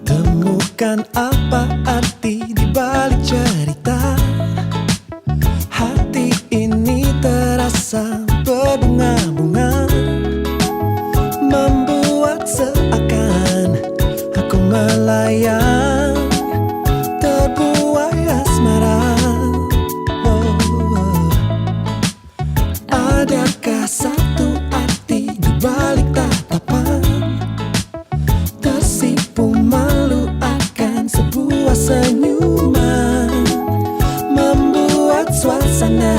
Temukan apa arti di balik cerita. Hati ini terasa berbunga-bunga, membuat seakan aku melayang, terbuai asmara. Adakah satu arti di balik tatapan? Tersipu malu akan sebuah senyuman, membuat suasana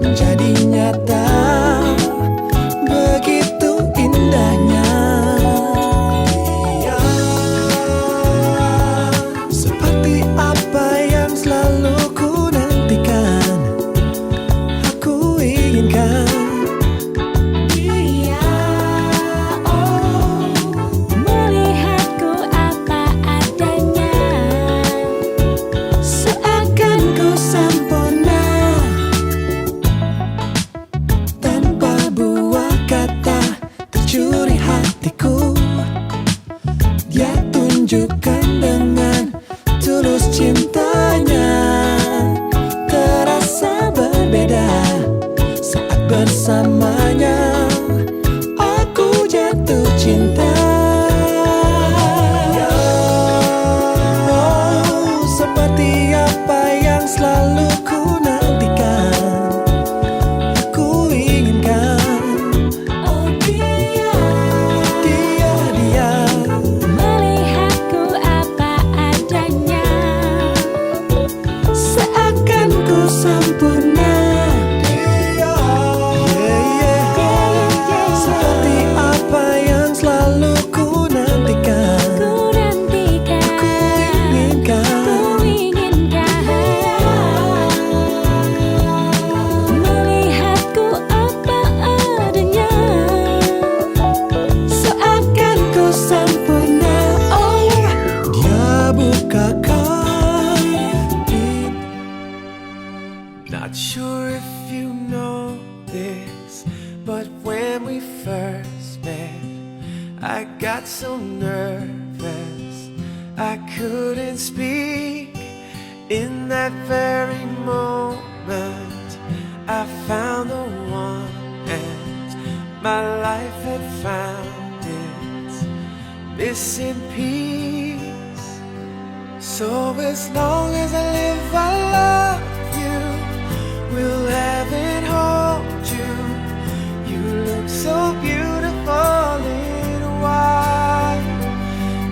menjadi nyata. Begitu indahnya. Seperti apa yang selalu ku nantikan, aku inginkan. Curi hatiku, dia tunjukkan dengan tulus cintanya. Terasa berbeda saat bersamanya, aku jatuh cinta. Oh, seperti apa yang selalu ku nantikan, aku inginkan. Not sure if you know this, but when we first met, I got so nervous I couldn't speak. In that very moment, I found the one, and my life had found its missing piece. So as long as I live, I love you, will heaven hold you. You look so beautiful in white,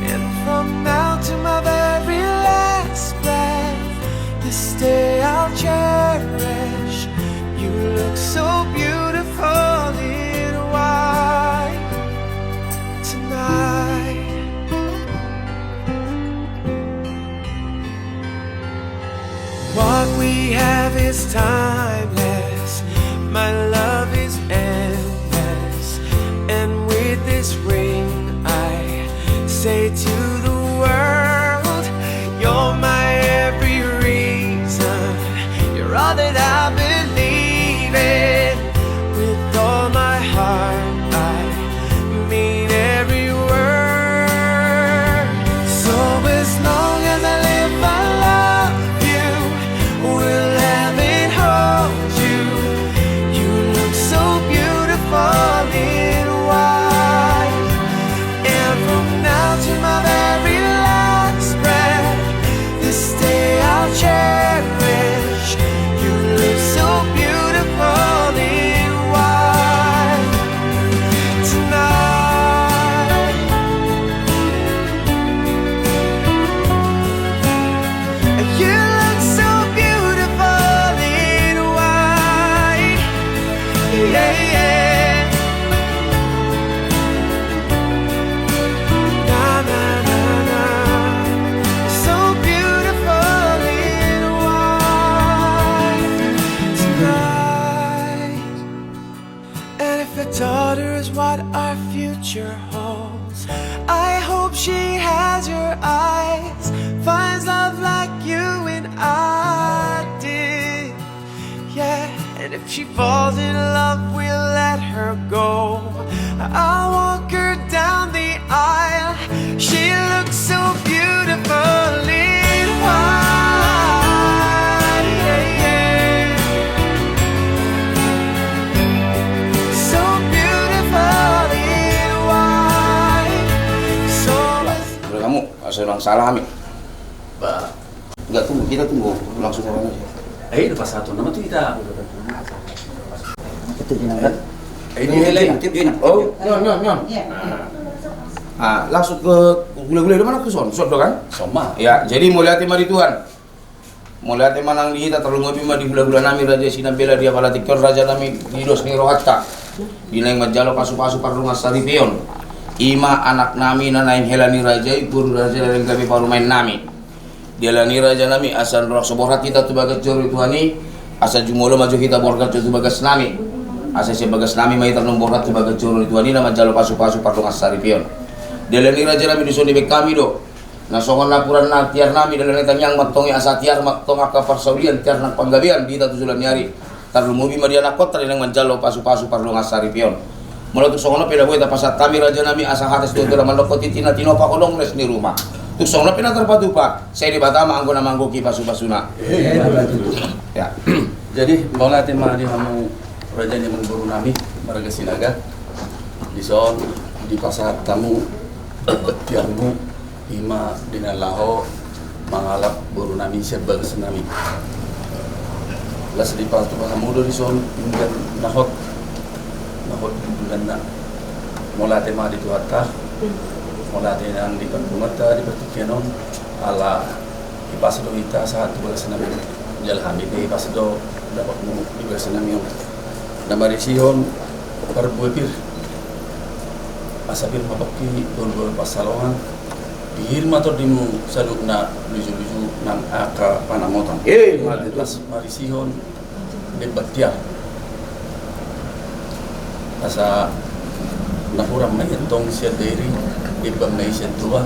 and from now to my very last breath, this day I'll cherish. You look so beautiful in white tonight. What we have is timeless, my love is endless, and with this ring I say to the world, you're my every reason, you're all that I believe in. With all my heart I mean every word. So as long as I live, I love you, will heaven hold you. You look so beautiful in white, and from now to my very last breath, this day I'll cherish. You look so beautiful in white tonight. You look so beautiful in white, yeah, yeah. Na na na na, so beautiful in white tonight. And if a daughter is what our future holds, I hope she has your eyes, finds love like you and I did, yeah. And if she falls in love, we'll let her go. I'll walk her down the senang salah kami. Ba, Enggak tunggu, kita tunggu langsung orang aja. lepas satu nama tu kita. Itu jenengan. Ini lain. Oh, nyon. Langsung ke gula-gula di mana ke son? Son kan? Sama. Ya, jadi mulai hati mari Tuhan. Mulai hati manang di kita terlalu ngopi di gula-gula nami raja sinambela dia pala tikor raja nami didos ni rohatta. Dineng majalo pasu-pasu parunga saripion. Ima anak nami nanaing helani raja guru raja yang kami paru main nami. Dia lani raja nami asal roh soborat kita tu bagas jori tuhani asal jumolo maju kita borgat tu bagas nami. Asal si bagas nami mai tanung borgat tu bagas jori tuhani nama jalo pasu-pasu parunga saripion. Dia lani raja nami disoni be kami do. Nasongon lapuran na tiar nami dalam tanyang matongi asa tiar matong aka parsaudian tiar nang panggabian di tatu sulan nyari. Tarlu mobi mariana kota yang manjalo pasu-pasu parunga saripion. Mula tu songono peda boy tapasat kami raja nami asa hatas tu dalam mandok titina tinopa kodong les di rumah. Tu songono pina terpatupa. Saya di Batama anggo na manggoki pasu-pasuna. Ya. Jadi bola tema di hamu raja ni mengguru nami maraga sinaga. Di son di pasar tamu tiarmu ima dinalaho mangalap buru nami sebal senami. Las di pasar hamu do di son inggan nahot bulan na mola tema di tuata mola tenang di pagkumata di pertikyanon ala di pasado ita sa tugas namin jalhami di pasado dapat mo tugas namin yung namarisihon parbuepir asapir mapaki gol pasalongan dihir mator dimu saluk na luju-luju nang aka panamotan las marisihon di batia asa nahuram may entong siya diri ibang may siya tua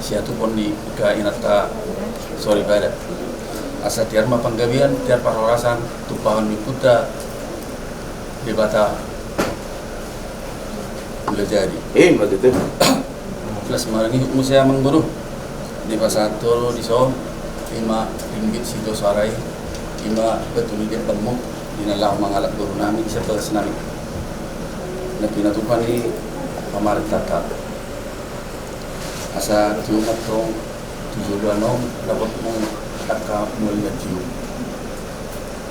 siya tu pon di ka inata sorry barat asa tiar mapanggabian tiar parorasan tupahan mi puta di bata boleh jadi berarti itu. plus marangi musya mangguru di pasatul di son 5 ringgit sido sarai 5 betul dia pemuk dinalah mangalak guru nami siapa senami na pinatupan ni pamarit tata asa tiumat tong tujulanong dapat mong taka mulia tiu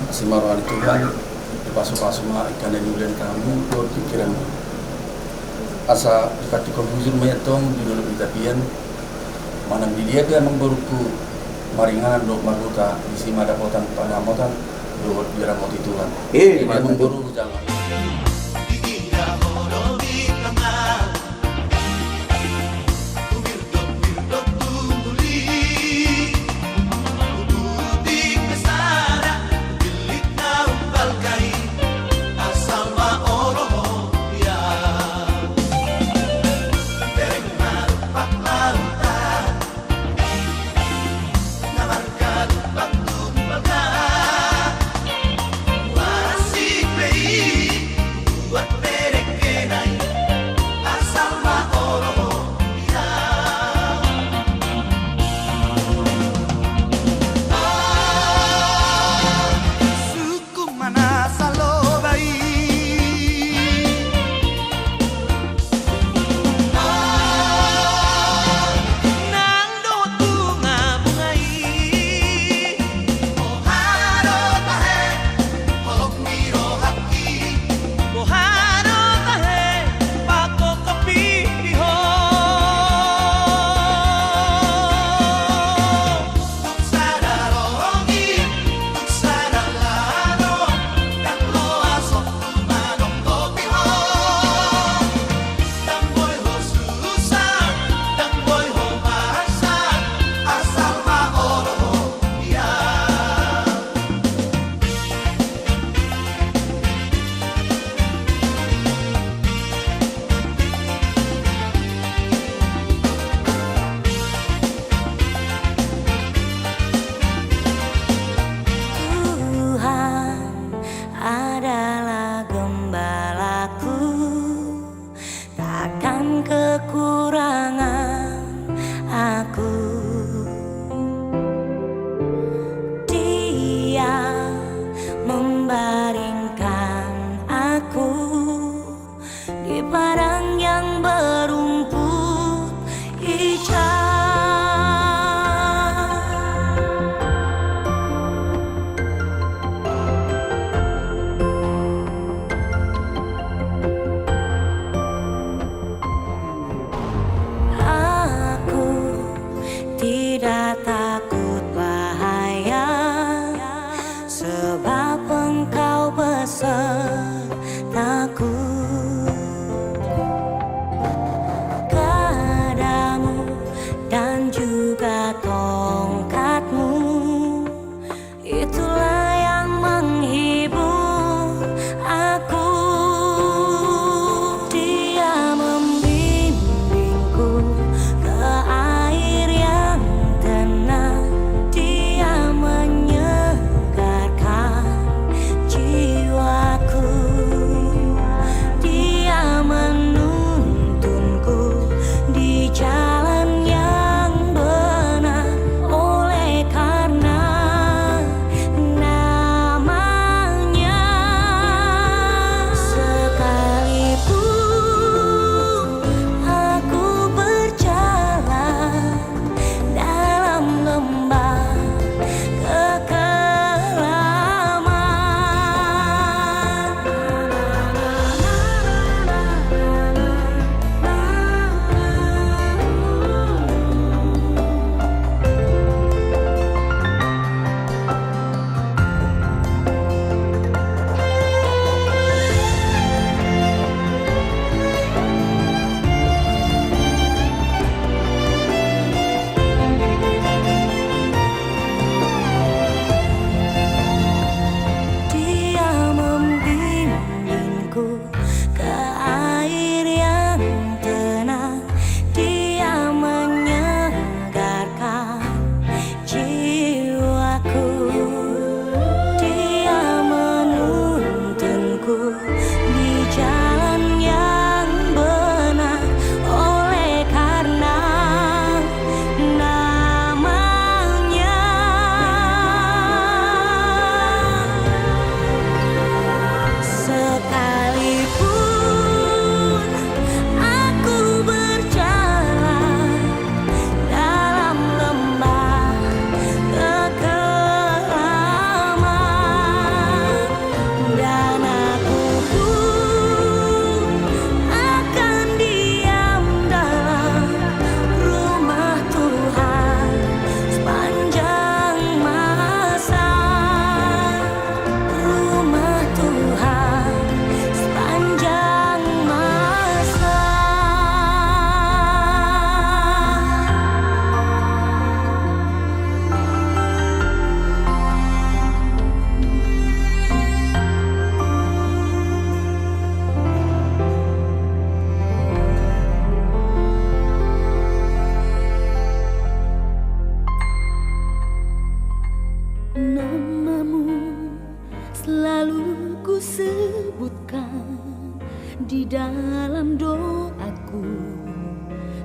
si marwani Tuhan dipasu-pasu ma ikan dan ulen kamu lor pikiran asa dikati konfuzur mayat tong di dulu pitapian manang di dia emang beruku maringanan dok maruta di sima dapotan panamotan lor diramoti Tuhan emang beru jangan di padang yang berumput hijau.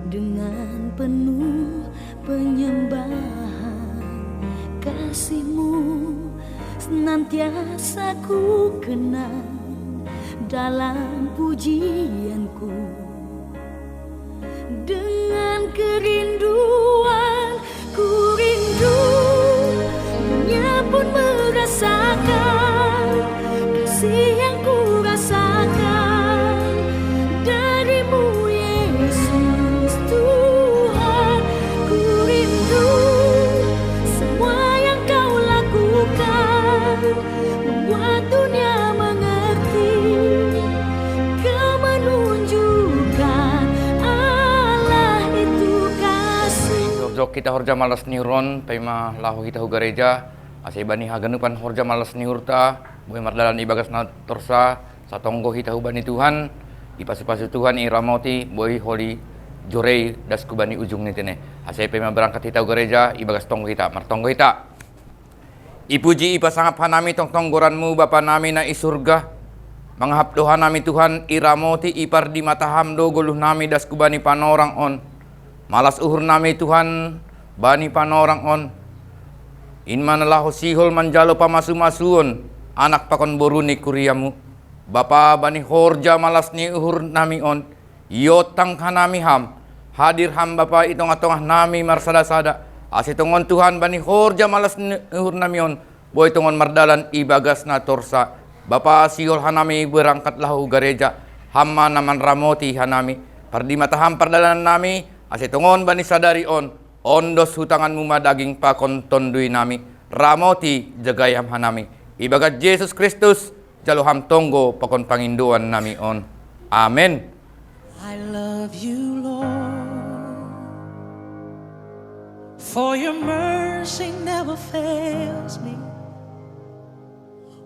dengan penuh penyembahan. Kasih-Mu senantiasa ku kenang dalam pujianku. Dengan kerinduan ku rindu, dunia pun merasakan kasih yang ku rasakan dari-Mu, Yesus Tuhan. Ku rindu semua yang Kau lakukan, membuat dunia mengerti. Kau menunjukkan Allah itu kasih. Jok kita horja malas niuron, pema lahu kita hu gereja, ase bani haganupan horja malas niurta, boy mardalan ibagas na torsa, satonggo kita hu bani Tuhan, ipasu-pasu Tuhan iramoti, boy holi jorei das kubani ujung nitene. Ase pema berangkat kita hu gereja, ibagas tonggo kita, martonggo kita. Ipuji ipasangap hanami tong tonggoranmu Bapa nami na isurga. Mangahap doha nami Tuhan iramoti ipar di mataham do goluh nami das kubani panorang on. Malas uhur nami Tuhan bani panorang on. In manalahu sihol manjalo pamasu-masuon anak pakon boruni kuriamu. Bapa bani horja malas ni uhur nami on. Yotang kanami ham. Hadir ham Bapa itong atongah nami marsada-sada. Asitongon Tuhan bani horja malas ni uhur nami on. Boy tongon mardalan ibagas na torsa. Bapa sihol hanami berangkat lahu gereja. Hamma naman ramoti hanami. Pardi mataham pardalan nami. Asitongon bani sadari on. Ondos hutanganmu madaging pakonton dui nami. Ramoti jagayam hanami. Ibagat Yesus Kristus jaluham tonggo pakon panginduan nami on. Amen. I love you, Lord, for your mercy never fails me.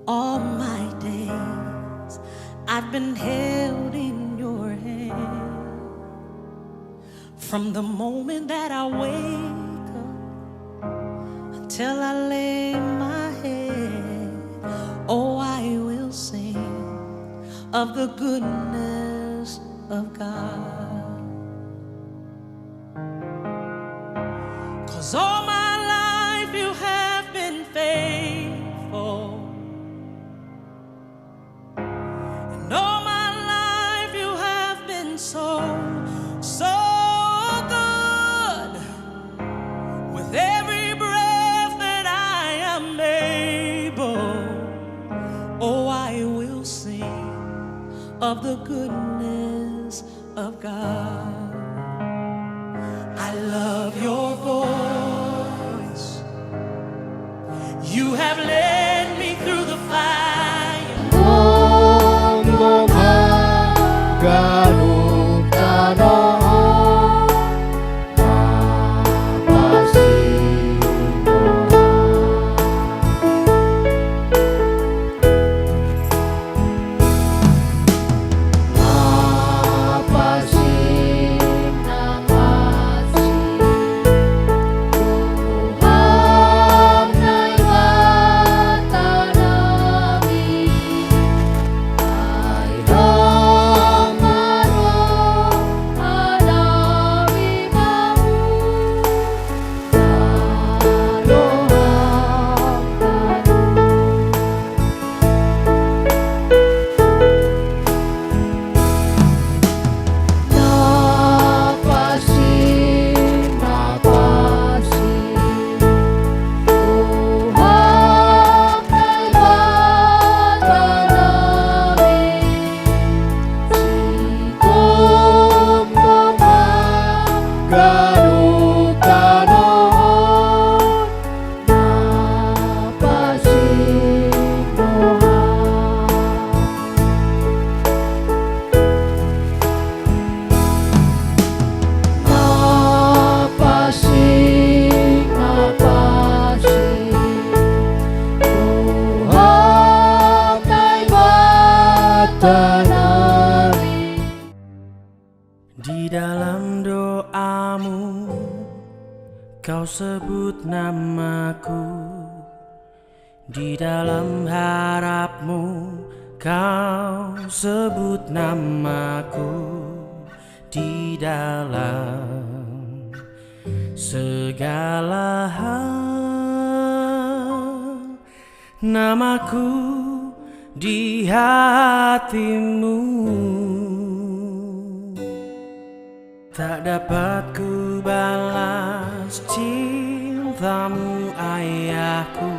All my days I've been held in your hand. From the moment that I wake up until I lay my head, oh, I will sing of the goodness of God. 'Cause all my life you have been faithful, and all my life you have been so good. With every breath that I am able, oh, I will sing of the goodness of God. I love your voice. You have led me through the fire. Di dalam doamu kau sebut namaku, di dalam harapmu kau sebut namaku, di dalam segala hal, namaku di hatimu. Tak dapat ku balas cintamu ayahku,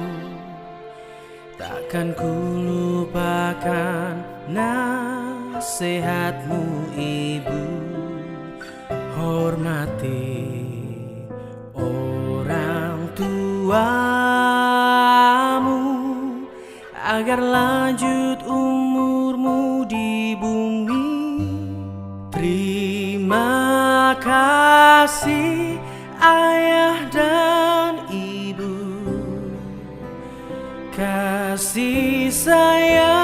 takkan ku lupakan nasihatmu ibu. Hormati orang tuamu agar lanjut umurmu di bumi. Terima kasih ayah dan ibu, kasih sayangmu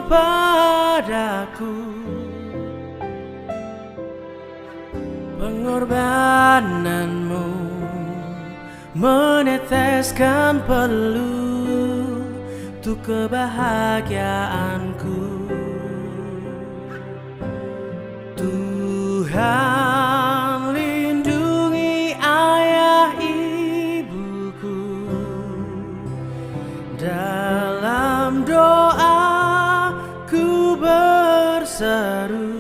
padaku, pengorbananmu meneteskan peluh untuk kebahagiaanku. Tuhan lindungi ayah ibuku, dalam doa ku berseru,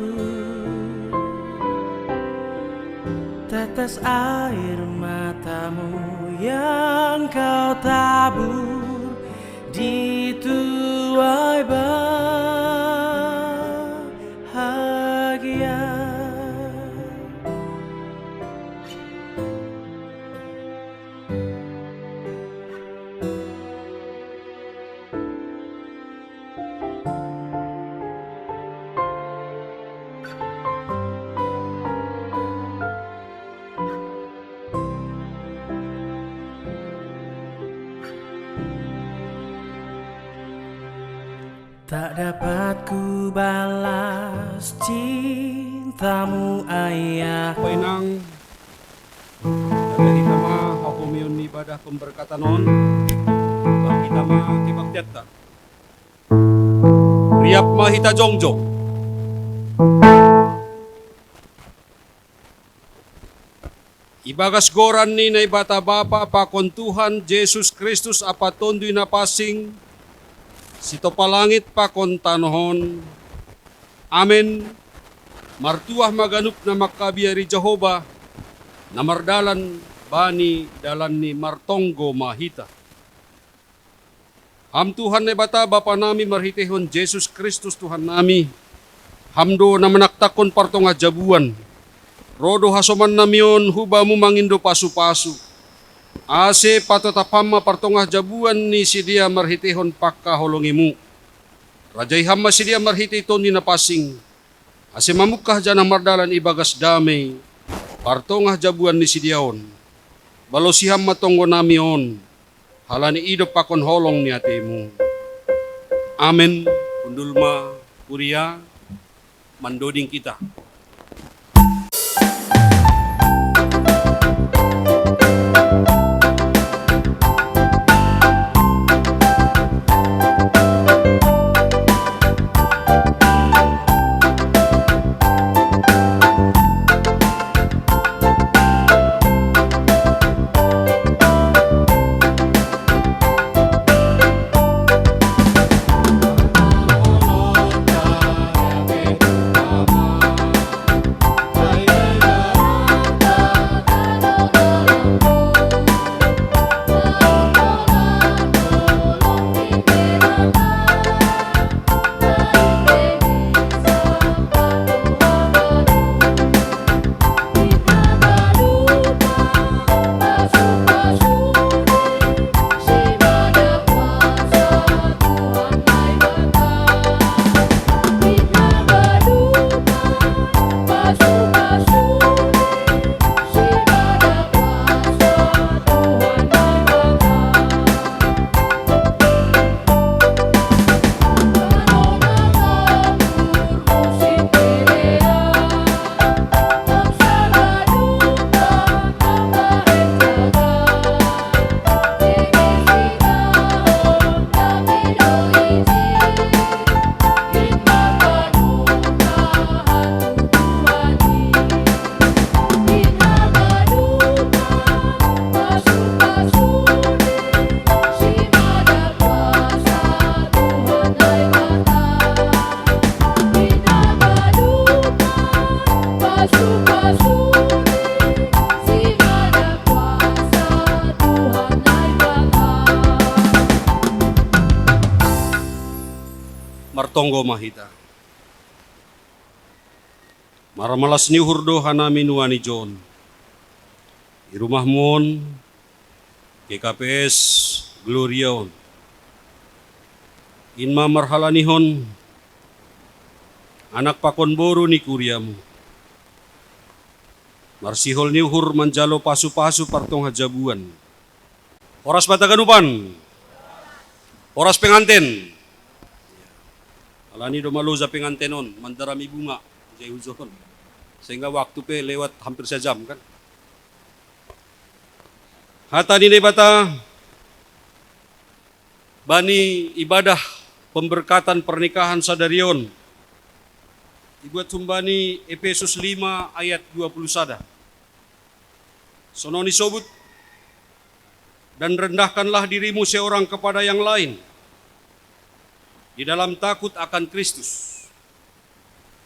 tetes air matamu yang kau tabur di tuai bahagia. Tak dapat ku balas cintamu ayah. Painang dari tama hapumion ibadah pemberkatan on bagi tama kibaktiatta riap mahita jongjong ibagas goran ni na ibata bapa pakon Tuhan Jesus Kristus apatondoy na pasing sito palangit pakon tanohon. Amen. Martuah maganup na makabiyari Jehovah na mardalan bani dalan ni Martonggo mahita. Ham Tuhan na bata bapa nami marhitehon Jesus Kristus Tuhan nami. Hamdo na manaktakon partonga jabuan. Rodo hasoman namion hubamu mangindo pasu-pasu. Ase patotapama partonga jabuan ni sidia marhitehon pakaholongimu. Rajay hamma sidia marhitehon ni napasing. Ase mamukah jana mardalan ibagas damay. Partongah jabuan ni sidiaon. Balosiham matonggo namion. Halani idop pakon holong ni atemu. Amen. Undulma kuria mandoding kita. tonggo mahita. Maramalas ni hurdo hanami nuani John. Di rumah mon, KKPS Gloriaon. Inma marhalanihon, anak pakon boro ni kuriamu. Marsihol ni uhur manjalo pasu-pasu partong hajabuan. Oras bataganupan, oras pengantin. Alani do maluza pengantenon, mandarami bunga, jay huzon. Sehingga waktu pe lewat hampir sejam kan. Hata ni bata bani ibadah pemberkatan pernikahan sadarion. Ibuat sumbani Efesus 5 ayat 20 sada. Sononi sobut, dan rendahkanlah dirimu seorang kepada yang lain di dalam takut akan Kristus.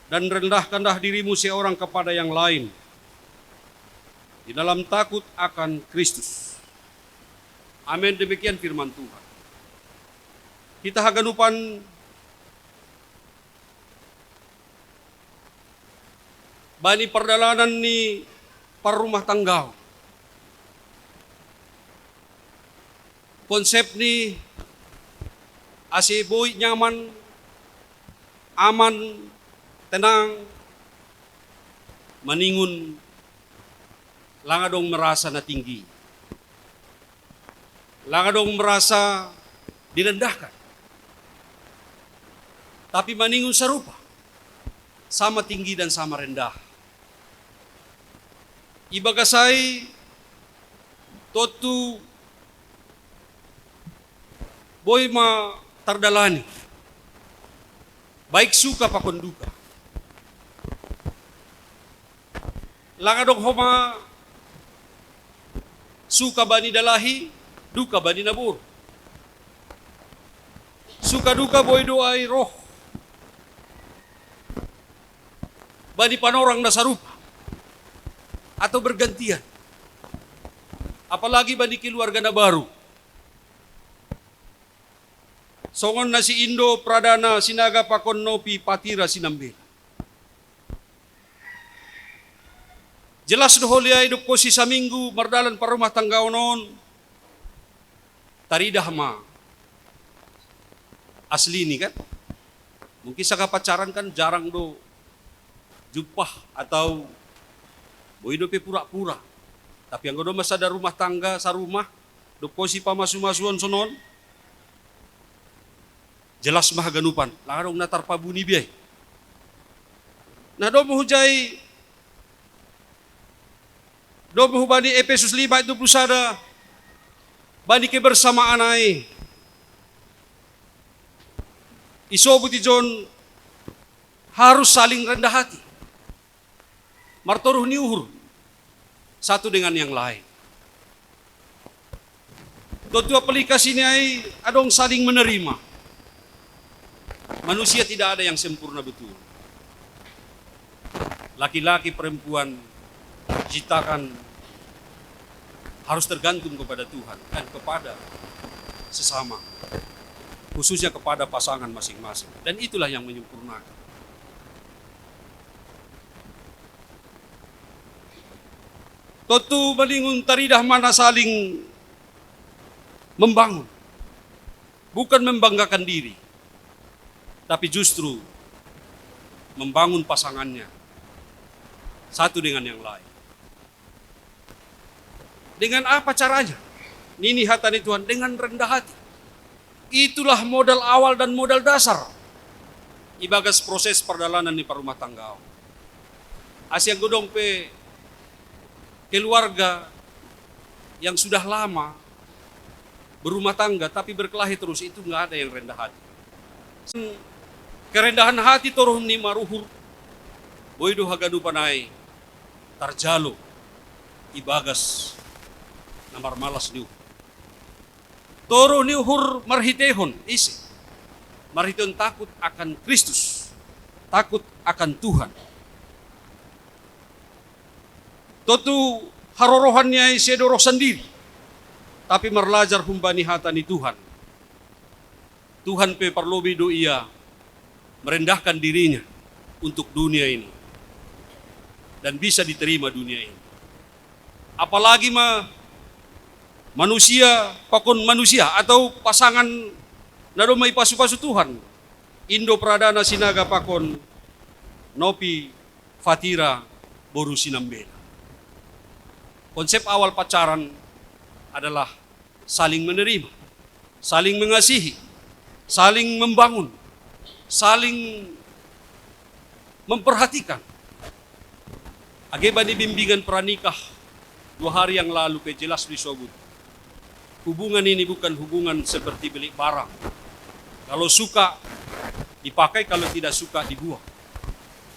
Dan rendahkanlah dirimu seorang kepada yang lain di dalam takut akan Kristus. Amin, demikian firman Tuhan. Kita haganupan bani perdalanan ni parumah tangga. Konsep ni asiboy nyaman, aman, tenang, maningun, langadong merasa na tinggi. Langadong merasa direndahkan. Tapi maningun serupa, sama tinggi dan sama rendah. Ibagasay totu boy ma tardalani. Baik suka pa konduka. Langadong homa suka bani dalahi, duka bani nabur. Suka duka boy doay roh. Bani panorang na sarupa. Atau bergantian. Apalagi bani keluarga na baru. Songon na si Indo Pradana sinaga pakon nopi patira sinambela. Jelas doholi ay hidup ko si Saminggu mardalan parumah tangga non. Taridah ma asli ni kan. Mungkin sa kapacaran kan jarang do jupah atau boy do pe pura-pura. Tapi yang do masa ada rumah tangga sa rumah do ko si pamasu-masuan sonon. Jelas mah ganupan, larong natar pabuni biay. Nah do muhujay do muhubani Efesus 5 itu pusada bani kebersamaan ay. Isobut John harus saling rendah hati. Martoruh ni uhur satu dengan yang lain. Tentu aplikasi ini ay adong saling menerima. Manusia tidak ada yang sempurna betul. Laki-laki perempuan ciptakan harus tergantung kepada Tuhan dan kepada sesama. Khususnya kepada pasangan masing-masing. Dan itulah yang menyempurnakan. Totu malingun taridah mana saling membangun. Bukan membanggakan diri. Tapi justru membangun pasangannya. Satu dengan yang lain. Dengan apa caranya? Nini hatani Tuhan, dengan rendah hati. Itulah modal awal dan modal dasar. Ibagas proses perdalanan di parumah tangga. Asyang godong pe keluarga yang sudah lama berumah tangga tapi berkelahi terus, itu nggak ada yang rendah hati. Kerendahan hati toruh ni maruhur boydo hagadu panay tarjalo ibagas namar malas niu. Toro ni uhur marhitehon isi. Marhitehon takut akan Kristus. Takut akan Tuhan. Totu harorohannya sedoroh sendiri. Tapi merlajar humbani hata ni Tuhan. Tuhan pe parlobi do iya merendahkan dirinya untuk dunia ini dan bisa diterima dunia ini. Apalagi manusia pakon manusia atau pasangan narumai pasu-pasu Tuhan. Indo Pradana Sinaga pakon Nopi Fatira Boru Sinambela. Konsep awal pacaran adalah saling menerima, saling mengasihi, saling membangun, saling memperhatikan. Akibat bimbingan pranikah 2 hari yang lalu jelas disebut. Hubungan ini bukan hubungan seperti beli barang. Kalau suka dipakai, kalau tidak suka dibuang.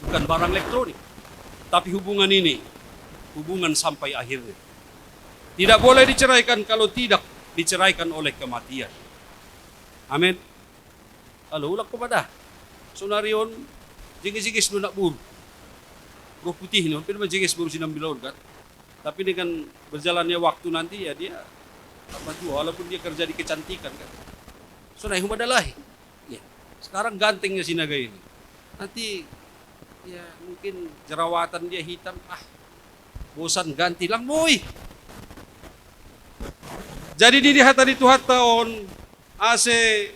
Bukan barang elektronik. Tapi hubungan ini hubungan sampai akhirnya. Tidak boleh diceraikan kalau tidak diceraikan oleh kematian. Amin. Halo, ulang kepada. Sonarion, jengis-jengis lu nak buru. Roh putih ini, hampir jengis buru sinam bilaun kan. Tapi dengan berjalannya waktu nanti ya dia apa tuh, walaupun dia kerja di kecantikan kan. Sonai humadalah. Ya. Sekarang gantengnya Sinaga ini. Nanti ya mungkin jerawatan dia hitam, bosan ganti lang boy. Jadi di hati Tuhan tahun ase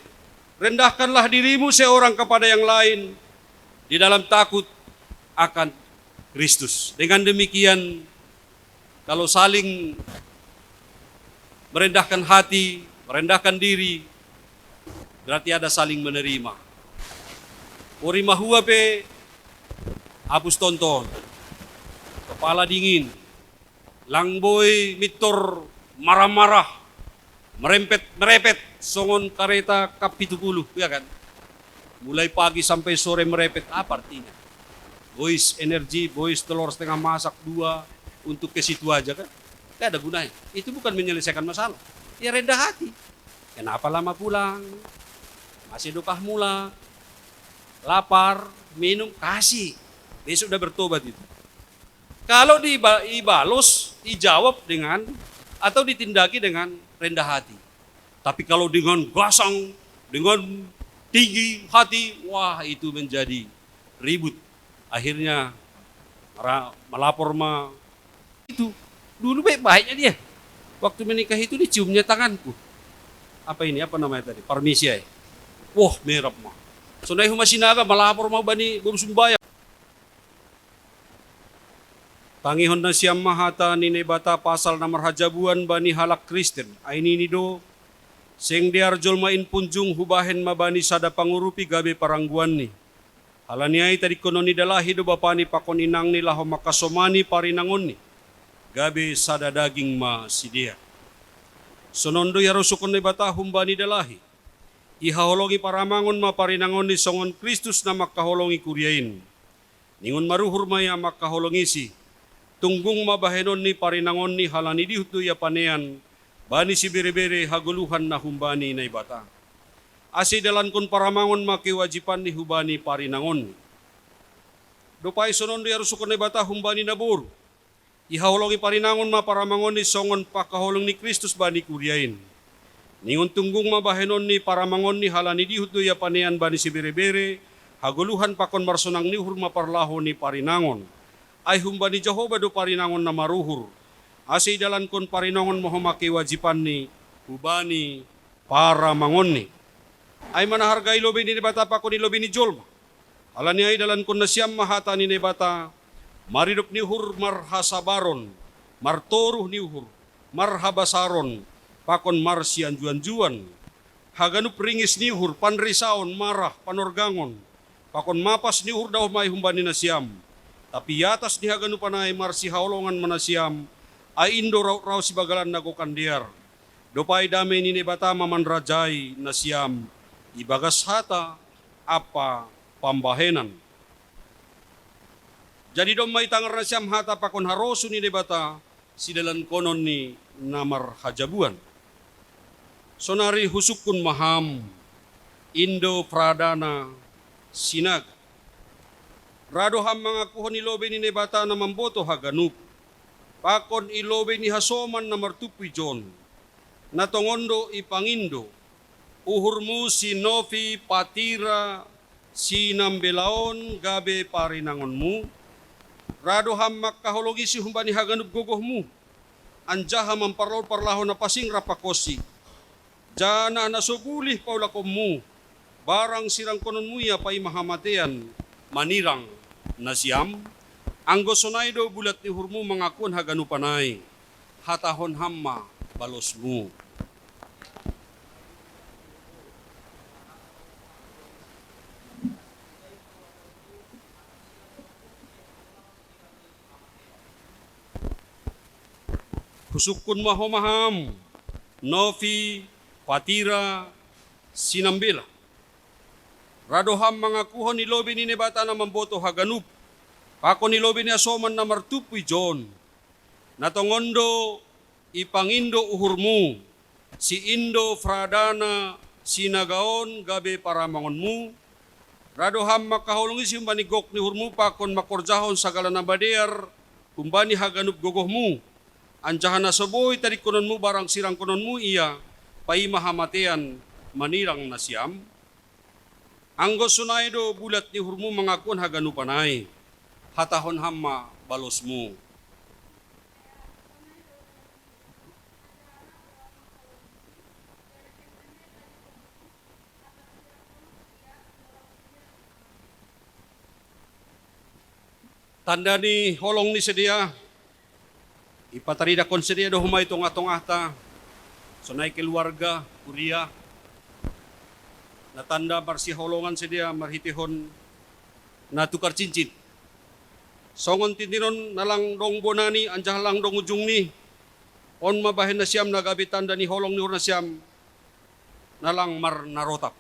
rendahkanlah dirimu seorang kepada yang lain di dalam takut akan Kristus. Dengan demikian kalau saling merendahkan hati, merendahkan diri, berarti ada saling menerima. Ori mahua pe hapus tonton, kepala dingin, langboy mitor marah-marah, merepet songon kereta kap 70, ya kan? Mulai pagi sampai sore merepet, apa artinya? Boys energi, boys telur setengah masak 2 untuk ke situ aja kan? Tidak ada gunanya. Itu bukan menyelesaikan masalah. Ya rendah hati. Kenapa lama pulang? Masih dukah mula? Lapar, minum, kasih. Besok udah bertobat itu. Kalau dibalos, dijawab dengan atau ditindaki dengan rendah hati. Tapi kalau dengan gasang, dengan tinggi hati, wah itu menjadi ribut. Akhirnya melapor itu. Dulu baik-baiknya dia. Waktu menikah itu diciumnya tanganku. Apa ini? Apa namanya tadi? Parmisia. Wah, merah mah. Sonai humasinaga melapor mau bani berusumbaya. Tangihon na siyam mahata ni bata pasal na marhajabuan bani halak Kristen. Aini nido seng diarjol main punjung hubahen mabani sada pangurupi gabe parangguan ni. Halaniay tadi kono ni dalahi do bapani pakon inang ni laho makasomani parinangon ni. Gabe sada daging ma sidia. Sonondo yarusukon ni bata humbani dalahi. Ihaholongi paramangon ma parinangon ni songon Kristus na makaholongi kuryain. Ningon maruhur maya makaholongi si. Tunggung mabahenon ni parinangon ni halani dihutu ya panean. Bani si bere-bere haguluhan na humbani na ibata. Asi dalan kun paramangon makiwajipan ni hubani parinangon. Dupay sonondo yarusukon ni bata humbani na buru. Ihaholongi parinangon ma paramangon ni songon pakaholong ni Kristus bani kuryain. Ningon tunggung mabahenon ni paramangon ni halani dihutu ya panean bani si bere-bere. Haguluhan pakon marsonang ni hurma parlaho ni parinangon. Ay humbani Jehovah do parinangon na maruhur. Asi dalan kon parinangon mo humaki wajipan ni hubani para mangon ni. Ay manahargay lobi ni bata pa ko ni lobi ni Jolma. Alani ay dalan kon na siyam mahata ni bata. Maridop ni hur marhasabaron. Martoruh ni hur. Marhabasaron. Pakon marsian juan-juan. Haganup ringis ni hur. Panrisaon marah panorgangon. Pakon mapas ni hur daw may humbani na siyam. Tapi atas di haganu panay marsi haulongan manasiam ay indo raw si bagalan nagokandiar. Dopay dami ni bata mamanrajay na siyam ibagas hata apa pambahenan. Jadi dom may tangar na siyam hata pakon haroso ni bata sidalan konon ni namar hajabuan. Sonari husukun maham Indo Pradana Sinaga. Rado ham mga kuhon ilobe ni bata na mamboto haganup. Pakon ilobe ni hasoman na martupi John. Natongondo ipangindo. Uhurmu si Novi Patira sinambelaon gabe parinangonmu, rado hammak kahologi si humbani haganub gogohmu, anjaha mamparlaw parlaho na pasing rapakosi, jana nasugulih paulakommu, barang sirang kononmu ya pay mahamatean, manirang na siyam, anggo sonaydo bulat ni hurmu mangakun haganupanay, hatahon hamma balosmu. Husukun mahomaham, Novi, Patira, Sinambela. Radoham mga kuhon ni lobi ni nebata na mamboto haganup. Pako ni lobi ni asoman na martupuy John. Natongondo, ipangindo uhurmu. Si Indo Fradana, sinagaon gabe para mangonmu. Radoham makahulungi si manigok ni hurmu pakon makorjahon sagala na badear, kumbani haganup gogohmu. Anjahan na saboy tarik konon mo barang sirang konon mo iya, pay mahamatean manirang na siyam. Anggo sunaydo bulat ni hurmu mangakun haganupanay, hatahon hamma balos mo. Tanda ni holong ni sedia, ipatarida konsedia do humay atong ata, sunay keluarga, kuria, natanda marsi holongan sedia marhitihon na tukar cincin. Songon tiniron nalang dong bonani, anjah lang dong ujung ni, on mabahin na siyam nagabi tanda ni holong ni na siyam, nalang mar narotak.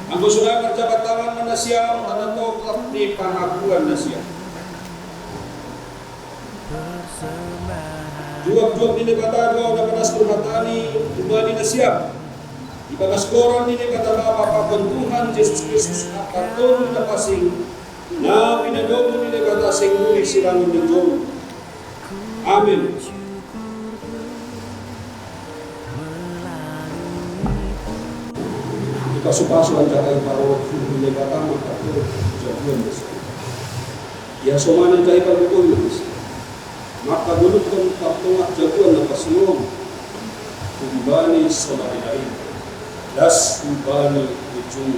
Ang gusto na perjabat tangan na siyam, tanatok ni pangakuan na siyam. Juwag-juwag ni Nebatado na panas kurmatani, umani na siyam. Ipagaskoran ni Nebatado papapuntuhan Jesus Kristus at katulong na pasing na pinadomo ni Nebatado sa inguli silang ni John. Amen. Paso-paso ang jaga para hindi batang makatulog jaguan desa. Ya somanan kay pagkukulo desa. Makadulog kong tapong at jaguan na pasulong. Kumbani sa lahi-lahi. Das kumbani ujung.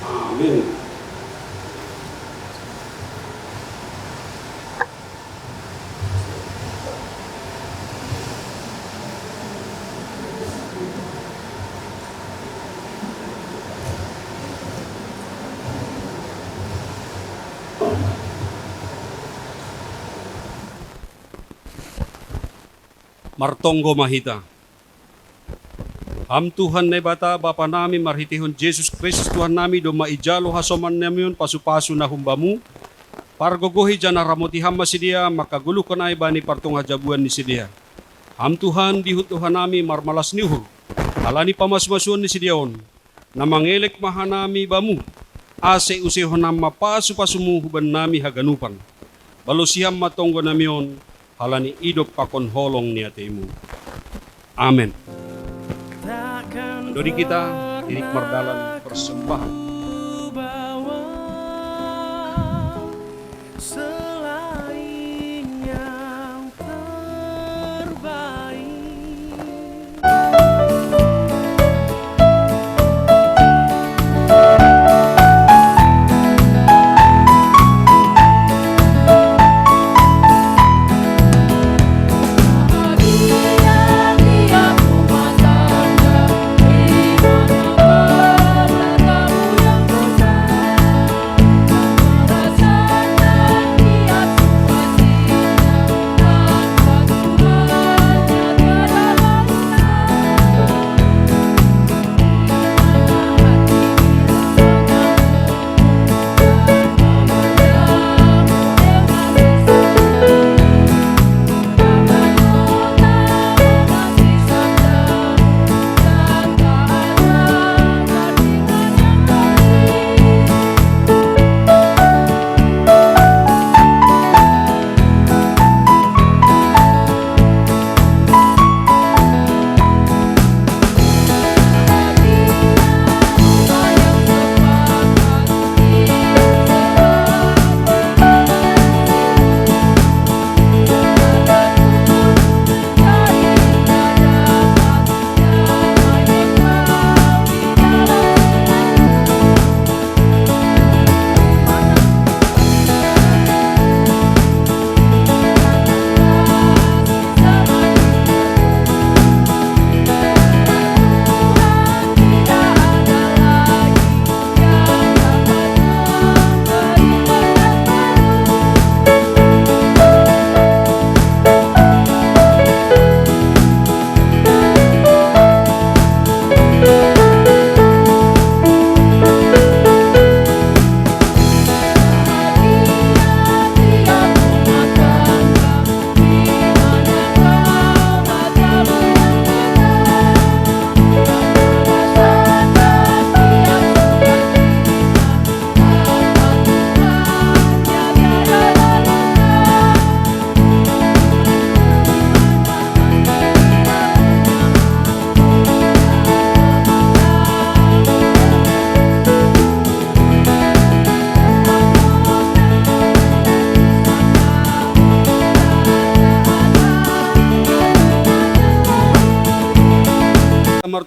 Amen. Martonggo mahita. Am Tuhan na bata, Bapa namin, marhitihon Jesus Kristus Tuhan namin, do maijalo hasoman namin, pasu-pasu na humbamu, pargogohi dyan na ramotiham masidia, makaguluh ka na iba ni partong hajabuan ni sidia. Am Tuhan, dihut Tuhan namin, marmalas nihur, alani pamasmasuan ni sidiaon, na mangelek mahanami bamu, ase usihon na mapasu-pasumu huban nami haganupan. Balusiham matonggo namion, halani idop pakon holong ni atemu. Amen. Dodi kita, tirik mardalan persembahan.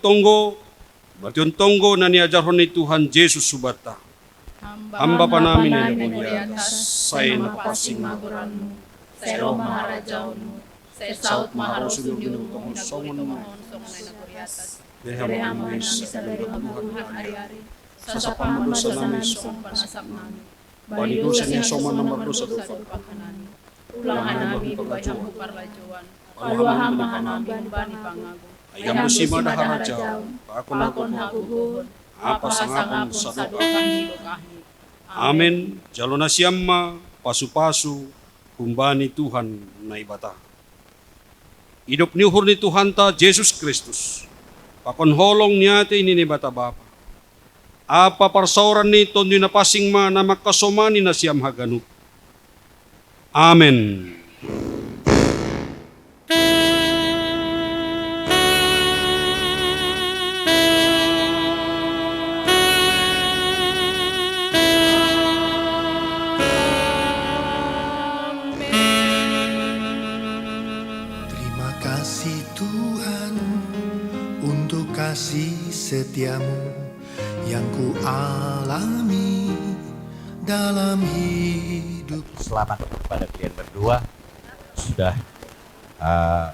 tonggo, bation tonggo na niajarhon ni Tuhan Yesus subata. Hamba pa namin ang atas, say na pasing maguranmu, sero maharajaunmu, sa saut maharusun yung nagawin mohon song na naguriatas. Deham namin sa Tuhan hari-hari, sa sapamalo sa namin song panasap namin. Balidusan niya soman ng mardosa do pagkanan. Ulangan namin buhay ang parlajuan. Paluahang mahanamin bani pangago. Ayam musima na harajaw, pakon haguguhon, apasangakon sa dokahi. Amen. Jalo na siyamma, pasu-pasu, kumbani Tuhan na ibata. Idop niuhur ni Tuhan ta, Jesus Kristus. Pakonholong niyate ininibata Bapa. Apa parsauran ni tondo na pasing ma na makasomani na siyam haganup. Amen. Terima kasih Tuhan untuk kasih setiamu yang ku alami dalam hidup. Selamat kepada kalian berdua sudah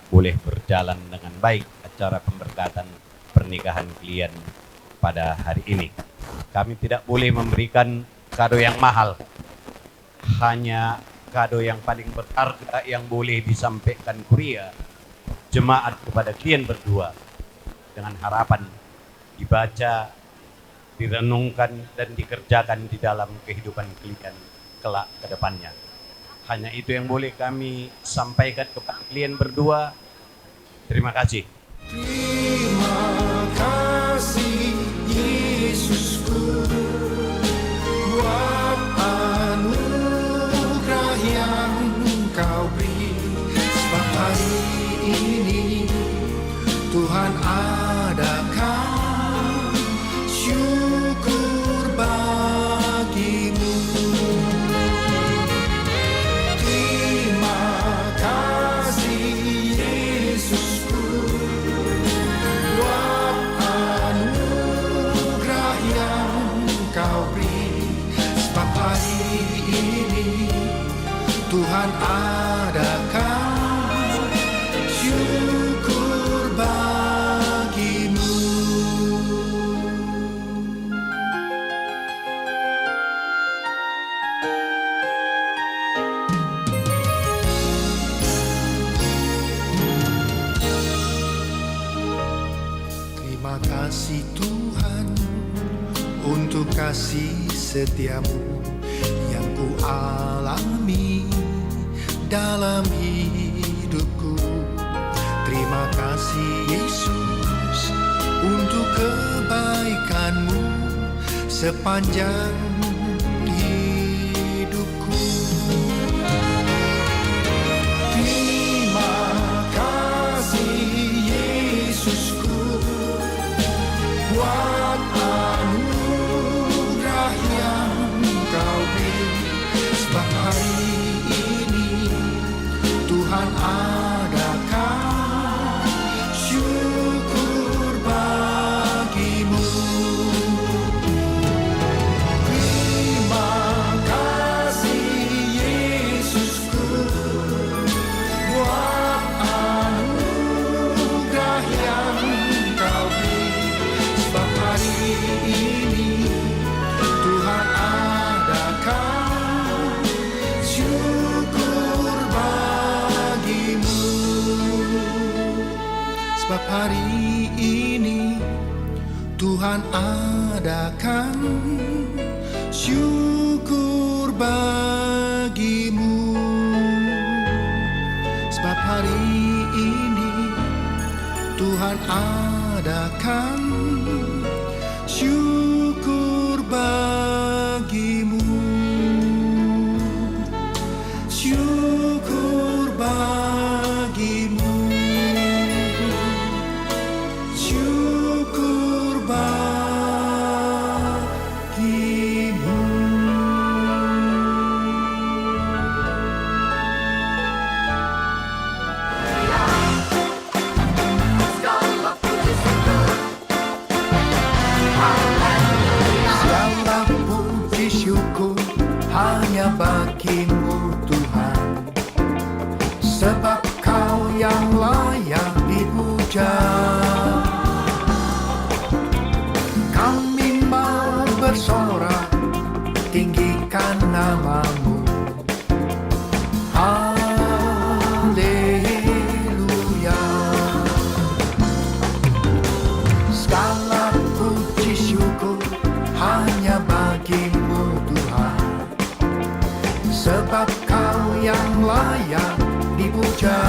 boleh berjalan dengan baik acara pemberkatan pernikahan kalian pada hari ini. Kami tidak boleh memberikan kado yang mahal, hanya kado yang paling berharga yang boleh disampaikan kuria jemaat kepada kalian berdua dengan harapan dibaca, direnungkan dan dikerjakan di dalam kehidupan kalian kelak ke depannya. Hanya itu yang boleh kami sampaikan kepada kalian berdua. Terima kasih. Terima kasih Yesusku buat anugerah yang Kau beri. Sebab hari ini Tuhan adakan syukur bagimu. Terima kasih Yesusku buat anugerah yang Kau beri. Sebab hari ini Tuhan adakan syukur bagimu. Terima kasih Tuhan untuk kasih setiamu yang ku alami dalam hidupku. Terima kasih Yesus untuk kebaikanmu sepanjang hidupku. Terima kasih Yesusku buat anugerah yang Kau beri. Sebab hari ini Tuhan adakan syukur bagimu. Terima kasih Yesusku buat anugerah yang Kau beri. Sebab hari ini Tuhan adakan syukur bagimu. Sebab hari ini Tuhan adakan syukur bagimu. Sebab hari ini Tuhan adakan syukur bagimu. Syukur bagimu. Syukur bagimu. sebab Kau yang layak dipuja. Kami mau bersorak, tinggikan nama-Mu. Haleluya. Segala puji syukur hanya bagi-Mu Tuhan, sebab Kau yang layak dipuja.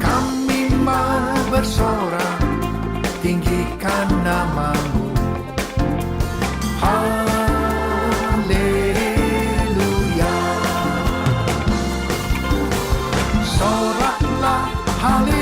Kami mau bersorak, tinggikan nama-Mu. Haleluya. Soraklah haleluya.